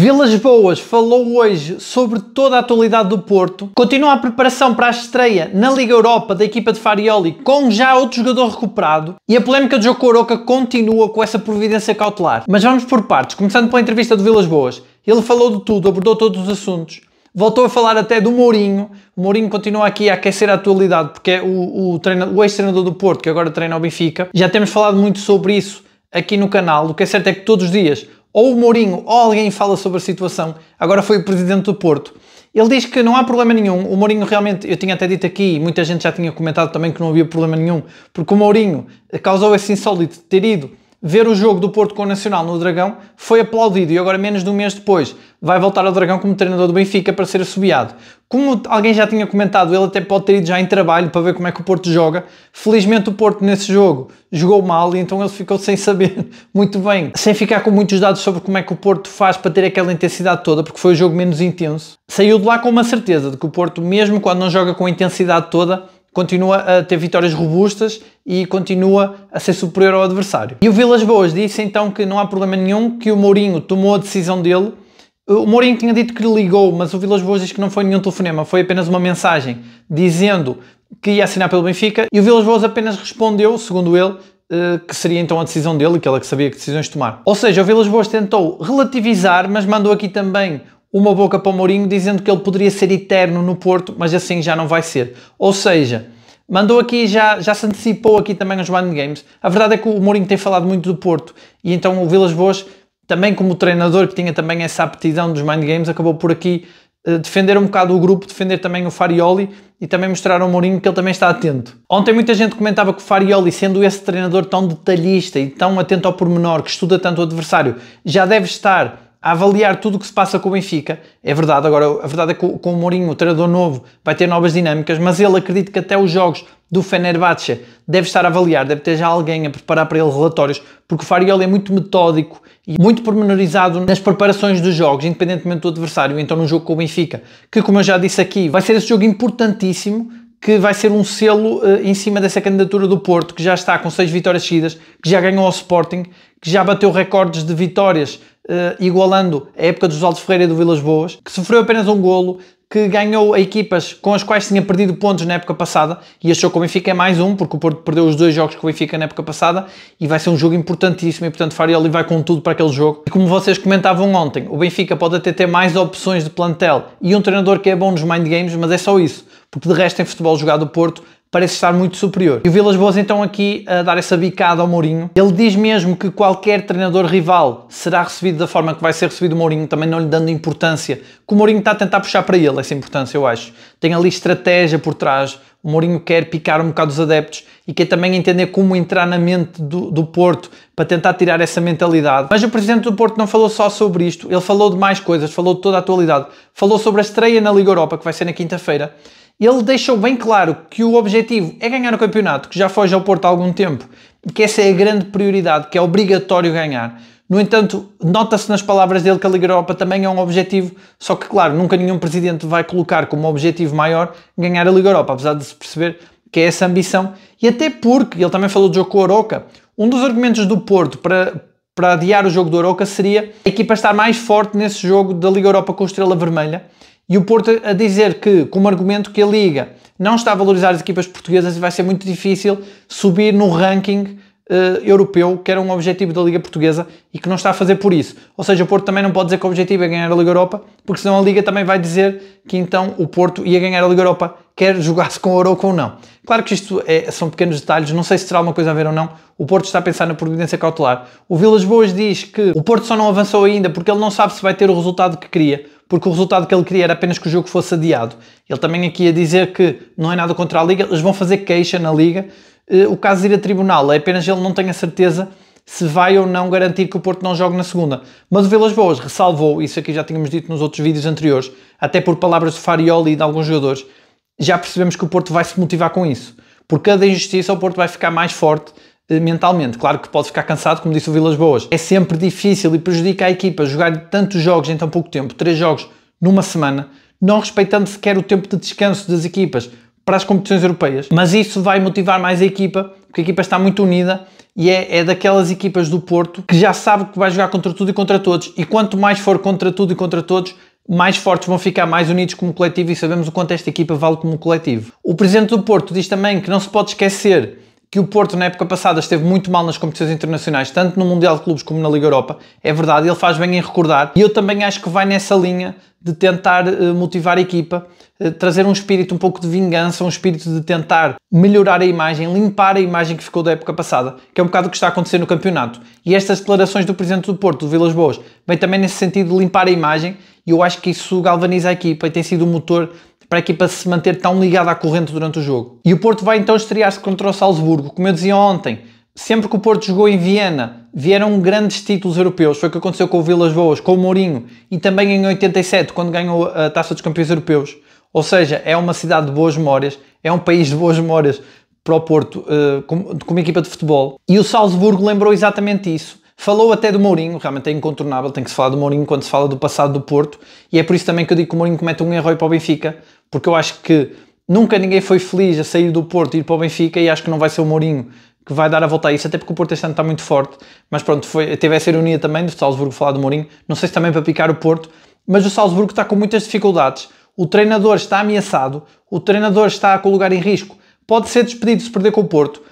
Vilas Boas falou hoje sobre toda a atualidade do Porto. Continua a preparação para a estreia na Liga Europa da equipa de Farioli com já outro jogador recuperado. E a polémica de João Aroca continua com essa providência cautelar. Mas vamos por partes, começando pela entrevista do Vilas Boas. Ele falou de tudo, abordou todos os assuntos. Voltou a falar até do Mourinho. O Mourinho continua aqui a aquecer a atualidade porque é o ex-treinador do Porto, que agora treina o Benfica. Já temos falado muito sobre isso aqui no canal. O que é certo é que todos os dias ou o Mourinho ou alguém fala sobre a situação. Agora foi o presidente do Porto. Ele diz que não há problema nenhum. O Mourinho realmente, eu tinha até dito aqui, muita gente já tinha comentado também que não havia problema nenhum, porque o Mourinho causou esse insólito de ter ido ver o jogo do Porto com o Nacional no Dragão, foi aplaudido e agora menos de um mês depois vai voltar ao Dragão como treinador do Benfica para ser assobiado. Como alguém já tinha comentado, ele até pode ter ido já em trabalho para ver como é que o Porto joga. Felizmente o Porto nesse jogo jogou mal e então ele ficou sem saber muito bem, sem ficar com muitos dados sobre como é que o Porto faz para ter aquela intensidade toda, porque foi o jogo menos intenso. Saiu de lá com uma certeza de que o Porto, mesmo quando não joga com a intensidade toda, continua a ter vitórias robustas e continua a ser superior ao adversário. E o Vilas Boas disse então que não há problema nenhum, que o Mourinho tomou a decisão dele. O Mourinho tinha dito que lhe ligou, mas o Vilas Boas diz que não foi nenhum telefonema, foi apenas uma mensagem dizendo que ia assinar pelo Benfica e o Vilas Boas apenas respondeu, segundo ele, que seria então a decisão dele e que ele que sabia que decisões tomar. Ou seja, o Vilas Boas tentou relativizar, mas mandou aqui também uma boca para o Mourinho dizendo que ele poderia ser eterno no Porto, mas assim já não vai ser. Ou seja, mandou aqui, já se antecipou aqui também aos mind games. A verdade é que o Mourinho tem falado muito do Porto e então o Vilas Boas, também como treinador que tinha também essa aptidão dos mind games, acabou por aqui defender um bocado o grupo, defender também o Farioli e também mostrar ao Mourinho que ele também está atento. Ontem muita gente comentava que o Farioli, sendo esse treinador tão detalhista e tão atento ao pormenor, que estuda tanto o adversário, já deve estar a avaliar tudo o que se passa com o Benfica. É verdade, agora a verdade é que com o Mourinho, o treinador novo, vai ter novas dinâmicas, mas ele acredita que até os jogos do Fenerbahçe deve estar a avaliar, deve ter já alguém a preparar para ele relatórios, porque o Farioli é muito metódico e muito pormenorizado nas preparações dos jogos, independentemente do adversário. Então no jogo com o Benfica, que como eu já disse aqui, vai ser esse jogo importantíssimo, que vai ser um selo em cima dessa candidatura do Porto, que já está com 6 vitórias seguidas, que já ganhou ao Sporting, que já bateu recordes de vitórias, igualando a época do José Ferreira e do Vilas Boas, que sofreu apenas um golo, que ganhou a equipas com as quais tinha perdido pontos na época passada e achou que o Benfica é mais um, porque o Porto perdeu os 2 jogos com o Benfica na época passada e vai ser um jogo importantíssimo e portanto Farioli vai com tudo para aquele jogo. E como vocês comentavam ontem, o Benfica pode até ter mais opções de plantel e um treinador que é bom nos mind games, mas é só isso, porque de resto em futebol jogado o Porto parece estar muito superior. E o Vilas Boas então aqui a dar essa bicada ao Mourinho. Ele diz mesmo que qualquer treinador rival será recebido da forma que vai ser recebido o Mourinho, também não lhe dando importância, que o Mourinho está a tentar puxar para ele essa importância, eu acho. Tem ali estratégia por trás, o Mourinho quer picar um bocado os adeptos e quer também entender como entrar na mente do Porto para tentar tirar essa mentalidade. Mas o presidente do Porto não falou só sobre isto, ele falou de mais coisas, falou de toda a atualidade, falou sobre a estreia na Liga Europa, que vai ser na quinta-feira. Ele deixou bem claro que o objetivo é ganhar o campeonato, que já foge ao Porto há algum tempo, e que essa é a grande prioridade, que é obrigatório ganhar. No entanto, nota-se nas palavras dele que a Liga Europa também é um objetivo, só que, claro, nunca nenhum presidente vai colocar como objetivo maior ganhar a Liga Europa, apesar de se perceber que é essa ambição. E até porque, ele também falou do jogo com o Aroca, um dos argumentos do Porto para adiar o jogo do Aroca seria a equipa estar mais forte nesse jogo da Liga Europa com o Estrela Vermelha. E o Porto a dizer que, como argumento, que a Liga não está a valorizar as equipas portuguesas e vai ser muito difícil subir no ranking europeu, que era um objetivo da Liga Portuguesa e que não está a fazer por isso. Ou seja, o Porto também não pode dizer que o objetivo é ganhar a Liga Europa, porque senão a Liga também vai dizer que então o Porto ia ganhar a Liga Europa, quer jogar-se com o Aroca ou não. Claro que isto são pequenos detalhes, não sei se terá alguma coisa a ver ou não. O Porto está a pensar na providência cautelar. O Vilas Boas diz que o Porto só não avançou ainda porque ele não sabe se vai ter o resultado que queria, porque o resultado que ele queria era apenas que o jogo fosse adiado. Ele também aqui ia dizer que não é nada contra a Liga, eles vão fazer queixa na Liga. O caso de ir a tribunal é apenas ele não tem a certeza se vai ou não garantir que o Porto não jogue na segunda. Mas o Vilas Boas ressalvou, isso aqui já tínhamos dito nos outros vídeos anteriores, até por palavras de Farioli e de alguns jogadores, já percebemos que o Porto vai se motivar com isso. Por cada injustiça o Porto vai ficar mais forte mentalmente. Claro que pode ficar cansado, como disse o Vilas Boas. É sempre difícil e prejudica a equipa jogar tantos jogos em tão pouco tempo, 3 jogos numa semana, não respeitando sequer o tempo de descanso das equipas para as competições europeias, mas isso vai motivar mais a equipa porque a equipa está muito unida e é daquelas equipas do Porto que já sabe que vai jogar contra tudo e contra todos, e quanto mais for contra tudo e contra todos, mais fortes vão ficar, mais unidos como coletivo, e sabemos o quanto esta equipa vale como coletivo. O presidente do Porto diz também que não se pode esquecer que o Porto na época passada esteve muito mal nas competições internacionais, tanto no Mundial de Clubes como na Liga Europa. É verdade, ele faz bem em recordar, e eu também acho que vai nessa linha de tentar motivar a equipa, trazer um espírito um pouco de vingança, um espírito de tentar melhorar a imagem, limpar a imagem que ficou da época passada, que é um bocado o que está a acontecer no campeonato. E estas declarações do presidente do Porto, do Vilas Boas, vem também nesse sentido de limpar a imagem, e eu acho que isso galvaniza a equipa e tem sido o motor para a equipa se manter tão ligada à corrente durante o jogo. E o Porto vai então estrear-se contra o Salzburgo. Como eu dizia ontem, sempre que o Porto jogou em Viena, vieram grandes títulos europeus. Foi o que aconteceu com o Vilas Boas, com o Mourinho, e também em 87, quando ganhou a Taça dos Campeões Europeus. Ou seja, é uma cidade de boas memórias, é um país de boas memórias para o Porto, como equipa de futebol. E o Salzburgo lembrou exatamente isso. Falou até do Mourinho, realmente é incontornável, tem que se falar do Mourinho quando se fala do passado do Porto, e é por isso também que eu digo que o Mourinho comete um erro aí para o Benfica, porque eu acho que nunca ninguém foi feliz a sair do Porto e ir para o Benfica, e acho que não vai ser o Mourinho que vai dar a volta a isso, até porque o Porto este ano está muito forte, mas pronto, teve essa ironia também do Salzburgo falar do Mourinho, não sei se também para picar o Porto, mas o Salzburgo está com muitas dificuldades, o treinador está ameaçado, o treinador está com o lugar em risco, pode ser despedido se perder com o Porto.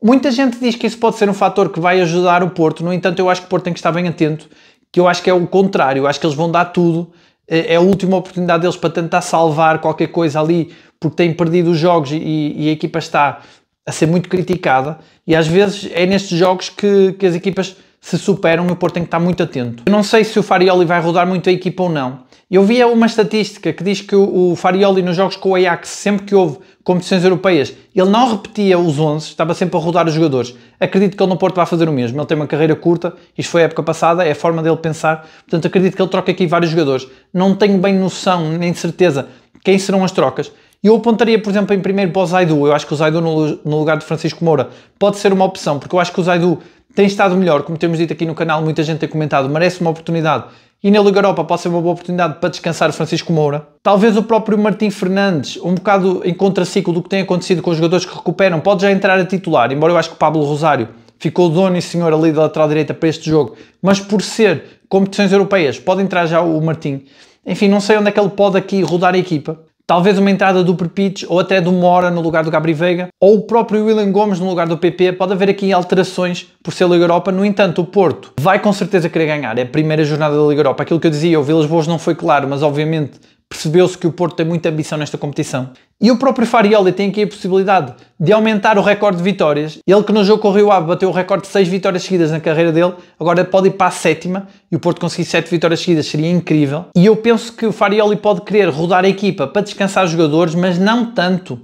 Muita gente diz que isso pode ser um fator que vai ajudar o Porto, no entanto eu acho que o Porto tem que estar bem atento, que eu acho que é o contrário, eu acho que eles vão dar tudo, é a última oportunidade deles para tentar salvar qualquer coisa ali, porque têm perdido os jogos e a equipa está a ser muito criticada, e às vezes é nestes jogos que as equipas se superam e o Porto tem que estar muito atento. Eu não sei se o Farioli vai rodar muito a equipa ou não. Eu via uma estatística que diz que o Farioli nos jogos com o Ajax, sempre que houve competições europeias, ele não repetia os 11, estava sempre a rodar os jogadores. Acredito que ele no Porto vai fazer o mesmo. Ele tem uma carreira curta, isto foi a época passada, é a forma dele pensar, portanto acredito que ele troca aqui vários jogadores. Não tenho bem noção, nem certeza, quem serão as trocas. Eu apontaria, por exemplo, em primeiro para o Zaidu. Eu acho que o Zaidu no lugar de Francisco Moura pode ser uma opção, porque eu acho que o Zaidu tem estado melhor, como temos dito aqui no canal, muita gente tem comentado, merece uma oportunidade. E na Liga Europa pode ser uma boa oportunidade para descansar o Francisco Moura. Talvez o próprio Martim Fernandes, um bocado em contraciclo do que tem acontecido com os jogadores que recuperam, pode já entrar a titular, embora eu acho que o Pablo Rosário ficou dono e senhor ali da lateral direita para este jogo, mas por ser competições europeias, pode entrar já o Martim. Enfim, não sei onde é que ele pode aqui rodar a equipa. Talvez uma entrada do Perpich ou até do Mora no lugar do Gabri Veiga, ou o próprio William Gomes no lugar do PP. Pode haver aqui alterações por ser Liga Europa. No entanto, o Porto vai com certeza querer ganhar. É a primeira jornada da Liga Europa. Aquilo que eu dizia, o Vilas Boas não foi claro, mas obviamente percebeu-se que o Porto tem muita ambição nesta competição. E o próprio Farioli tem aqui a possibilidade de aumentar o recorde de vitórias. Ele que no jogo com o Rio Ave bateu o recorde de 6 vitórias seguidas na carreira dele, agora pode ir para a 7ª, e o Porto conseguir 7 vitórias seguidas seria incrível. E eu penso que o Farioli pode querer rodar a equipa para descansar os jogadores, mas não tanto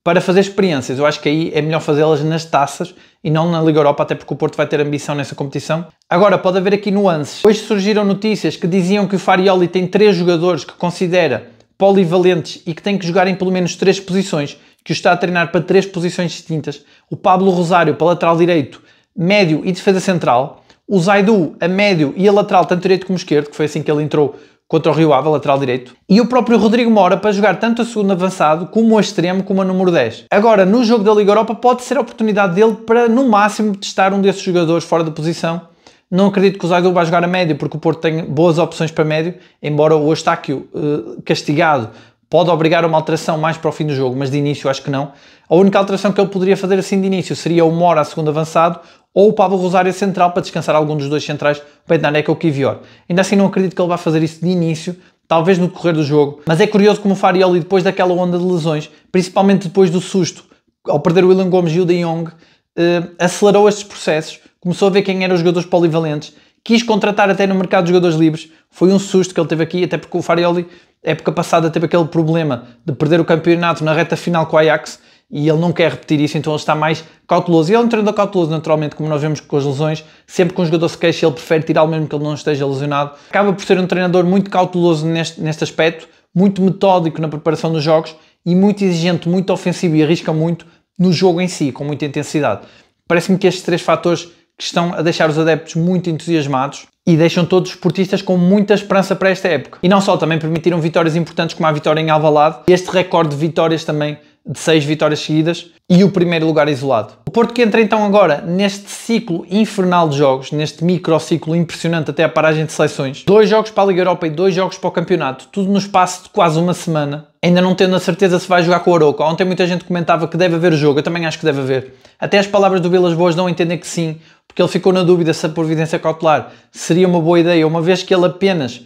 para fazer experiências. Eu acho que aí é melhor fazê-las nas taças e não na Liga Europa, até porque o Porto vai ter ambição nessa competição. Agora, pode haver aqui nuances. Hoje surgiram notícias que diziam que o Farioli tem 3 jogadores que considera polivalentes e que têm que jogar em pelo menos 3 posições, que o está a treinar para 3 posições distintas. O Pablo Rosário para lateral direito, médio e defesa central. O Zaidu a médio e a lateral, tanto direito como esquerdo, que foi assim que ele entrou contra o Rio Ave, lateral direito. E o próprio Rodrigo Mora para jogar tanto a segundo avançado, como a extremo, como a número 10. Agora, no jogo da Liga Europa, pode ser a oportunidade dele para, no máximo, testar um desses jogadores fora da posição. Não acredito que o Zaidu vai jogar a médio, porque o Porto tem boas opções para médio, embora o Eustáquio, castigado, pode obrigar a uma alteração mais para o fim do jogo, mas de início acho que não. A única alteração que ele poderia fazer assim de início seria o Mora a segundo avançado, ou o Pablo Rosário a central para descansar algum dos dois centrais, o Bednarek ou o Kivior. Ainda assim não acredito que ele vá fazer isso de início, talvez no decorrer do jogo, mas é curioso como o Farioli, depois daquela onda de lesões, principalmente depois do susto, ao perder o William Gomes e o De Jong, acelerou estes processos, começou a ver quem eram os jogadores polivalentes, quis contratar até no mercado de jogadores livres. Foi um susto que ele teve aqui, até porque o Farioli, época passada, teve aquele problema de perder o campeonato na reta final com o Ajax, e ele não quer repetir isso, então ele está mais cauteloso. E ele é um treinador cauteloso, naturalmente, como nós vemos com as lesões. Sempre que um jogador se queixa, ele prefere tirá-lo mesmo que ele não esteja lesionado. Acaba por ser um treinador muito cauteloso neste aspecto, muito metódico na preparação dos jogos e muito exigente, muito ofensivo e arrisca muito no jogo em si, com muita intensidade. Parece-me que estes 3 fatores que estão a deixar os adeptos muito entusiasmados e deixam todos os esportistas com muita esperança para esta época. E não só, também permitiram vitórias importantes como a vitória em Alvalade. Este recorde de vitórias também de 6 vitórias seguidas e o primeiro lugar isolado. O Porto que entra então agora neste ciclo infernal de jogos, neste microciclo impressionante até a paragem de seleções. 2 jogos para a Liga Europa e 2 jogos para o campeonato, tudo no espaço de quase uma semana. Ainda não tendo a certeza se vai jogar com o Arouca. Ontem muita gente comentava que deve haver o jogo, eu também acho que deve haver. Até as palavras do Vilas Boas dão a entender que sim, porque ele ficou na dúvida se a providência cautelar seria uma boa ideia, uma vez que ele apenas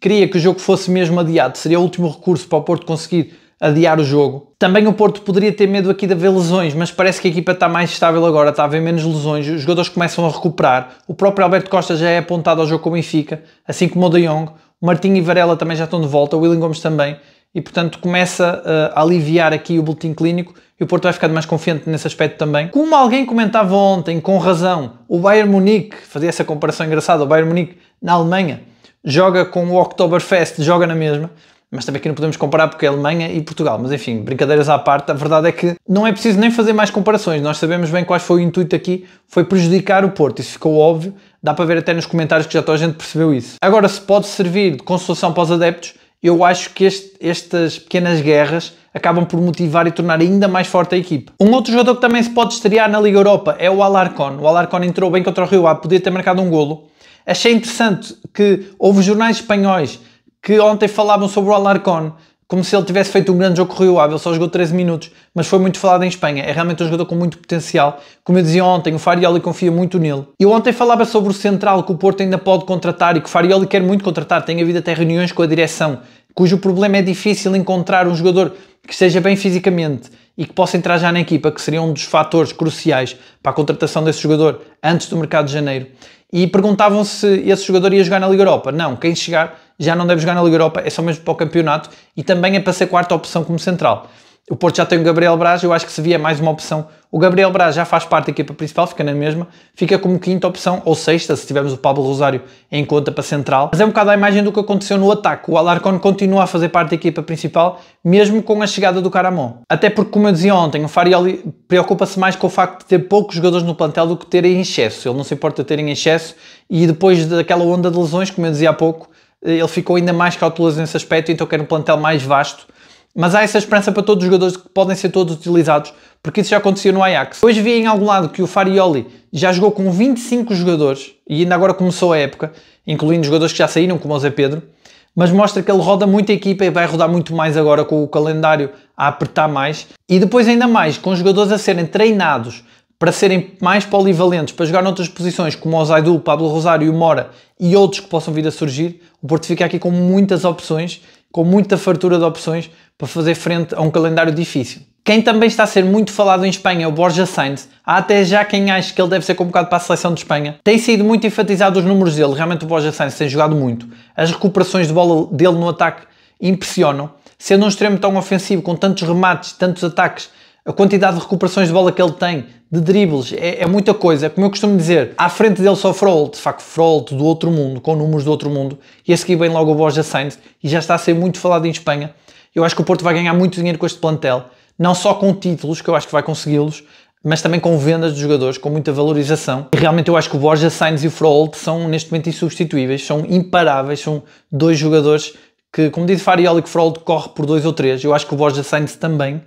queria que o jogo fosse mesmo adiado, seria o último recurso para o Porto conseguir adiar o jogo. Também o Porto poderia ter medo aqui de haver lesões, mas parece que a equipa está mais estável agora, está a haver menos lesões, os jogadores começam a recuperar. O próprio Alberto Costa já é apontado ao jogo com o Benfica, assim como o De Jong. O Martinho e Varela também já estão de volta, o Willian Gomes também. E portanto começa a aliviar aqui o boletim clínico e o Porto vai ficando mais confiante nesse aspecto também. Como alguém comentava ontem, com razão, o Bayern Munique, fazia essa comparação engraçada, o Bayern Munique na Alemanha joga com o Oktoberfest, joga na mesma, mas também aqui não podemos comparar porque é Alemanha e Portugal, mas enfim, brincadeiras à parte, a verdade é que não é preciso nem fazer mais comparações, nós sabemos bem qual foi o intuito aqui, foi prejudicar o Porto, isso ficou óbvio, dá para ver até nos comentários que já toda a gente percebeu isso. Agora, se pode servir de consolação para os adeptos, eu acho que estas pequenas guerras acabam por motivar e tornar ainda mais forte a equipe. Um outro jogador que também se pode estrear na Liga Europa é o Alarcón. O Alarcón entrou bem contra o Rio Ave, podia ter marcado um golo. Achei interessante que houve jornais espanhóis que ontem falavam sobre o Alarcón como se ele tivesse feito um grande jogo com o Rio Ave. Ele só jogou 13 minutos, mas foi muito falado em Espanha. É realmente um jogador com muito potencial. Como eu dizia ontem, o Farioli confia muito nele. Eu ontem falava sobre o central que o Porto ainda pode contratar e que o Farioli quer muito contratar. Tem havido até reuniões com a direção, cujo problema é difícil encontrar um jogador que esteja bem fisicamente e que possa entrar já na equipa, que seria um dos fatores cruciais para a contratação desse jogador antes do mercado de janeiro. E perguntavam se esse jogador ia jogar na Liga Europa. Não, quem chegar já não deve jogar na Liga Europa, é só mesmo para o campeonato e também é para ser quarta opção como central. O Porto já tem o Gabriel Braz, eu acho que se vier mais uma opção. O Gabriel Braz já faz parte da equipa principal, fica na mesma, fica como quinta opção ou sexta, se tivermos o Pablo Rosário em conta para central. Mas é um bocado a imagem do que aconteceu no ataque. O Alarcón continua a fazer parte da equipa principal, mesmo com a chegada do Caramon. Até porque, como eu dizia ontem, o Farioli preocupa-se mais com o facto de ter poucos jogadores no plantel do que terem em excesso. Ele não se importa de terem em excesso e depois daquela onda de lesões, como eu dizia há pouco, ele ficou ainda mais cauteloso nesse aspecto, então quer um plantel mais vasto. Mas há essa esperança para todos os jogadores que podem ser todos utilizados, porque isso já acontecia no Ajax. Hoje vi em algum lado que o Farioli já jogou com 25 jogadores, e ainda agora começou a época, incluindo jogadores que já saíram, como o Zé Pedro, mas mostra que ele roda muito a equipa e vai rodar muito mais agora com o calendário a apertar mais, e depois ainda mais, com jogadores a serem treinados para serem mais polivalentes, para jogar noutras posições, como o Zaidu, o Pablo Rosário e o Mora, e outros que possam vir a surgir, o Porto fica aqui com muitas opções, com muita fartura de opções, para fazer frente a um calendário difícil. Quem também está a ser muito falado em Espanha é o Borja Sainz. Há até já quem acha que ele deve ser convocado para a seleção de Espanha. Tem sido muito enfatizado os números dele, realmente o Borja Sainz tem jogado muito. As recuperações de bola dele no ataque impressionam. Sendo um extremo tão ofensivo, com tantos remates, tantos ataques, a quantidade de recuperações de bola que ele tem, de dribles, é muita coisa. Como eu costumo dizer, à frente dele só Froholt, de facto Froholt do outro mundo, com números do outro mundo, e a seguir vem logo o Borja Sainz, e já está a ser muito falado em Espanha. Eu acho que o Porto vai ganhar muito dinheiro com este plantel, não só com títulos, que eu acho que vai consegui-los, mas também com vendas de jogadores, com muita valorização. E realmente eu acho que o Borja Sainz e o Froholt são neste momento insubstituíveis, são imparáveis, são dois jogadores que, como diz Farioli, que o Froholt corre por 2 ou 3, eu acho que o Borja Sainz também.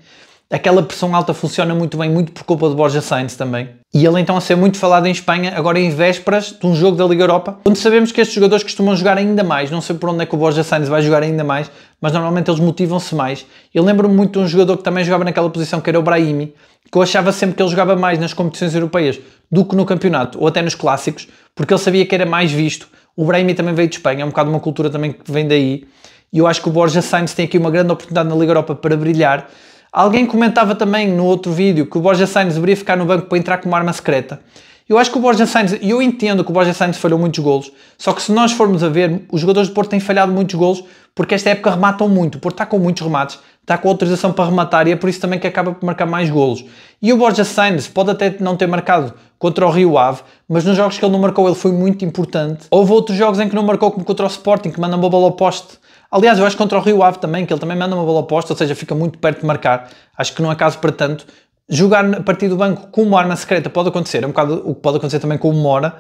Aquela pressão alta funciona muito bem, muito por culpa de Borja Sainz também. E ele então a ser muito falado em Espanha, agora em vésperas de um jogo da Liga Europa, onde sabemos que estes jogadores costumam jogar ainda mais. Não sei por onde é que o Borja Sainz vai jogar ainda mais, mas normalmente eles motivam-se mais. Eu lembro-me muito de um jogador que também jogava naquela posição, que era o Brahimi, que eu achava sempre que ele jogava mais nas competições europeias do que no campeonato, ou até nos clássicos, porque ele sabia que era mais visto. O Brahimi também veio de Espanha, é um bocado uma cultura também que vem daí. E eu acho que o Borja Sainz tem aqui uma grande oportunidade na Liga Europa para brilhar. Alguém comentava também no outro vídeo que o Borja Sainz deveria ficar no banco para entrar como arma secreta. Eu acho que o Borja Sainz, eu entendo que o Borja Sainz falhou muitos golos, só que se nós formos a ver, os jogadores do Porto têm falhado muitos golos porque esta época rematam muito. O Porto está com muitos remates, está com autorização para rematar e é por isso também que acaba por marcar mais golos. E o Borja Sainz pode até não ter marcado contra o Rio Ave, mas nos jogos que ele não marcou ele foi muito importante. Houve outros jogos em que não marcou, como contra o Sporting, que manda uma bola ao poste. Aliás, eu acho que contra o Rio Ave também, que ele também manda uma bola oposta, ou seja, fica muito perto de marcar. Acho que não é caso para tanto. Jogar a partir do banco como arma secreta pode acontecer, é um bocado o que pode acontecer também com o Mora.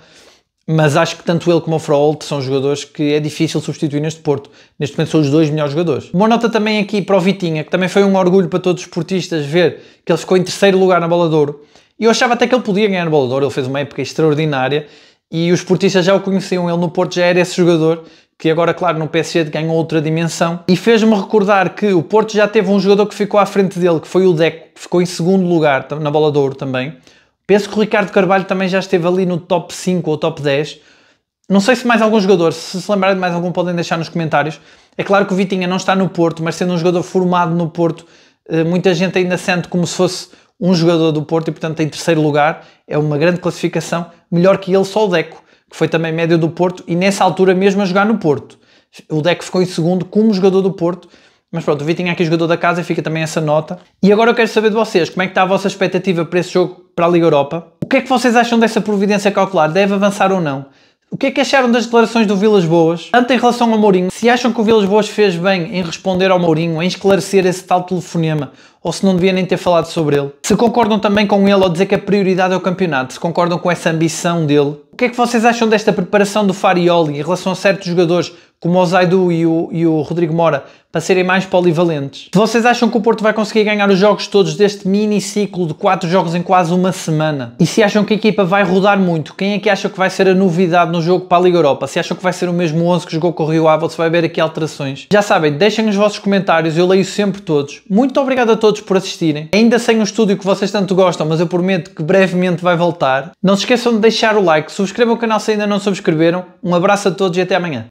Mas acho que tanto ele como o Fraolt são jogadores que é difícil substituir neste Porto. Neste momento são os dois melhores jogadores. Uma nota também aqui para o Vitinha, que também foi um orgulho para todos os portistas ver que ele ficou em terceiro lugar na Bola de Ouro. E eu achava até que ele podia ganhar a Bola de Ouro, ele fez uma época extraordinária e os portistas já o conheciam, ele no Porto já era esse jogador, que agora, claro, no PSG ganhou outra dimensão. E fez-me recordar que o Porto já teve um jogador que ficou à frente dele, que foi o Deco, que ficou em segundo lugar na Bola de Ouro também. Penso que o Ricardo Carvalho também já esteve ali no top 5 ou top 10. Não sei se mais algum jogador, se lembrarem de mais algum, podem deixar nos comentários. É claro que o Vitinha não está no Porto, mas sendo um jogador formado no Porto, muita gente ainda sente como se fosse um jogador do Porto e, portanto, em terceiro lugar. É uma grande classificação, melhor que ele só o Deco, que foi também médio do Porto e nessa altura mesmo a jogar no Porto. O Deco ficou em segundo como jogador do Porto. Mas pronto, o Vitinha aqui é jogador da casa e fica também essa nota. E agora eu quero saber de vocês, como é que está a vossa expectativa para esse jogo para a Liga Europa? O que é que vocês acham dessa providência cautelar? Deve avançar ou não? O que é que acharam das declarações do Vilas Boas? Tanto em relação ao Mourinho, se acham que o Vilas Boas fez bem em responder ao Mourinho, em esclarecer esse tal telefonema, ou se não devia nem ter falado sobre ele? Se concordam também com ele ao dizer que a prioridade é o campeonato, se concordam com essa ambição dele? O que é que vocês acham desta preparação do Farioli em relação a certos jogadores, como o Zaidu e o Rodrigo Mora, para serem mais polivalentes? Se vocês acham que o Porto vai conseguir ganhar os jogos todos deste mini ciclo de 4 jogos em quase uma semana? E se acham que a equipa vai rodar muito, quem é que acha que vai ser a novidade no jogo para a Liga Europa? Se acham que vai ser o mesmo 11 que jogou com o Rio Ave ou se vai haver aqui alterações? Já sabem, deixem os vossos comentários, eu leio sempre todos. Muito obrigado a todos por assistirem. Ainda sem o estúdio que vocês tanto gostam, mas eu prometo que brevemente vai voltar. Não se esqueçam de deixar o like, subscrevam o canal se ainda não subscreveram. Um abraço a todos e até amanhã.